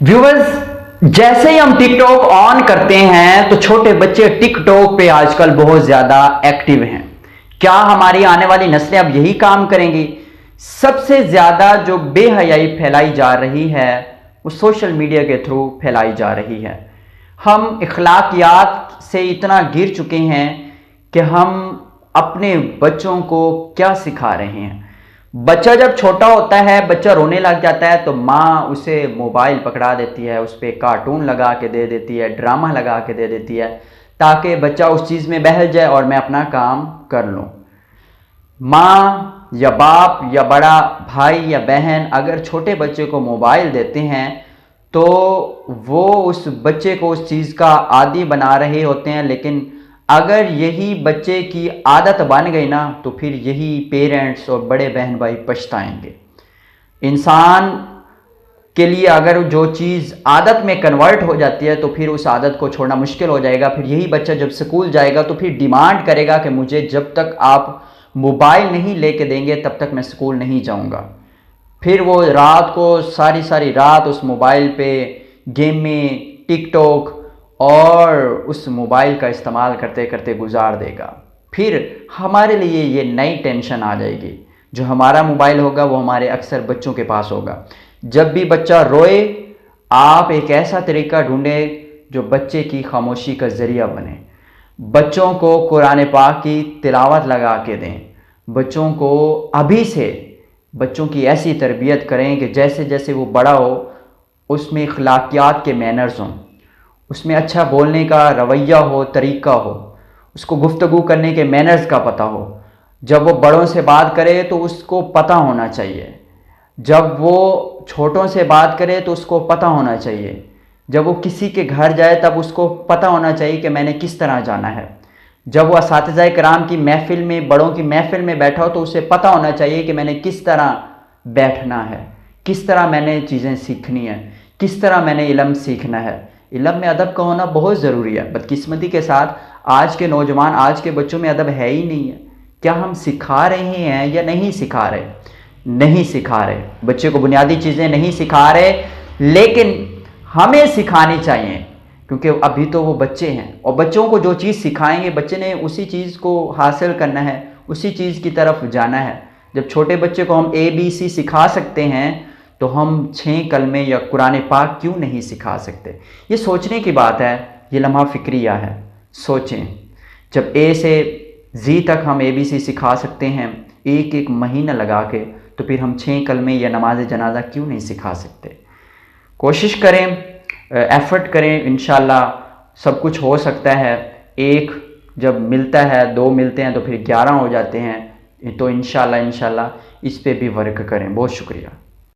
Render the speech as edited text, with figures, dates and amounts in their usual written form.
Viewers, जैसे ही हम tick tock on करते हैं तो छोटे बच्चे टिक टॉक पे आजकल बहुत ज्यादा एक्टिव हैं। क्या हमारी आने वाली नस्लें अब यही काम करेंगी? सबसे ज्यादा जो बेहयाई फैलाई जा रही है वो सोशल मीडिया के थ्रू फैलाई जा रही है। हम इखलाकियात से इतना गिर चुके हैं कि हम अपने बच्चों को क्या सिखा रहे हैं। बच्चा जब छोटा होता है, बच्चा रोने लग जाता है तो माँ उसे मोबाइल पकड़ा देती है, उस पर कार्टून लगा के दे देती है, ड्रामा लगा के दे देती है ताकि बच्चा उस चीज़ में बहल जाए और मैं अपना काम कर लूँ। माँ या बाप या बड़ा भाई या बहन अगर छोटे बच्चे को मोबाइल देते हैं तो वो उस बच्चे को उस चीज़ का आदी बना रहे होते हैं, लेकिन अगर यही बच्चे की आदत बन गई ना तो फिर यही पेरेंट्स और बड़े बहन भाई पछताएंगे। इंसान के लिए अगर जो चीज़ आदत में कन्वर्ट हो जाती है तो फिर उस आदत को छोड़ना मुश्किल हो जाएगा। फिर यही बच्चा जब स्कूल जाएगा तो फिर डिमांड करेगा कि मुझे जब तक आप मोबाइल नहीं लेके देंगे तब तक मैं स्कूल नहीं जाऊंगा। फिर वो रात को सारी सारी रात उस मोबाइल पे गेम में टिक टॉक और उस मोबाइल का इस्तेमाल करते करते गुजार देगा। फिर हमारे लिए ये नई टेंशन आ जाएगी। जो हमारा मोबाइल होगा वो हमारे अक्सर बच्चों के पास होगा। जब भी बच्चा रोए आप एक ऐसा तरीका ढूंढें जो बच्चे की खामोशी का ज़रिया बने। बच्चों को कुरान पाक की तिलावत लगा के दें। बच्चों को अभी से बच्चों की ऐसी तरबियत करें कि जैसे जैसे वो बड़ा हो उसमें अखलाकियात के मैनर्स हों, उसमें अच्छा बोलने का रवैया हो, तरीका हो, उसको गुफ्तगू करने के मैनर्स का पता हो। जब वो बड़ों से बात करे तो उसको पता होना चाहिए। जब वो छोटों से बात करे तो उसको पता होना चाहिए। जब वो किसी के घर जाए तब उसको पता होना चाहिए कि मैंने किस तरह जाना है। जब वो असातिज़ा किराम की महफ़िल में, बड़ों की महफ़िल में बैठा हो तो उसे पता होना चाहिए कि मैंने किस तरह बैठना है, किस तरह मैंने चीज़ें सीखनी है, किस तरह मैंने इल्म सीखना है। इल्म में अदब का होना बहुत ज़रूरी है। बदकिस्मती के साथ आज के नौजवान, आज के बच्चों में अदब है ही नहीं है। क्या हम सिखा रहे हैं या नहीं सिखा रहे? नहीं सिखा रहे। बच्चे को बुनियादी चीज़ें नहीं सिखा रहे, लेकिन हमें सिखानी चाहिए क्योंकि अभी तो वो बच्चे हैं और बच्चों को जो चीज़ सिखाएंगे बच्चे ने उसी चीज़ को हासिल करना है, उसी चीज़ की तरफ जाना है। जब छोटे बच्चे को हम ABC सिखा सकते हैं तो हम 6 कलमे या कुरान पाक क्यों नहीं सिखा सकते? ये सोचने की बात है, ये लम्हा फ़िक्रिया है। सोचें, जब A से Z तक हम ABC सिखा सकते हैं एक एक महीना लगा के, तो फिर हम 6 कलमे या नमाज जनाजा क्यों नहीं सिखा सकते? कोशिश करें, एफ़र्ट करें, इंशाल्लाह सब कुछ हो सकता है। एक जब मिलता है, 2 मिलते हैं तो फिर 11 हो जाते हैं। तो इंशाल्लाह इस पे भी वर्क करें। बहुत शुक्रिया।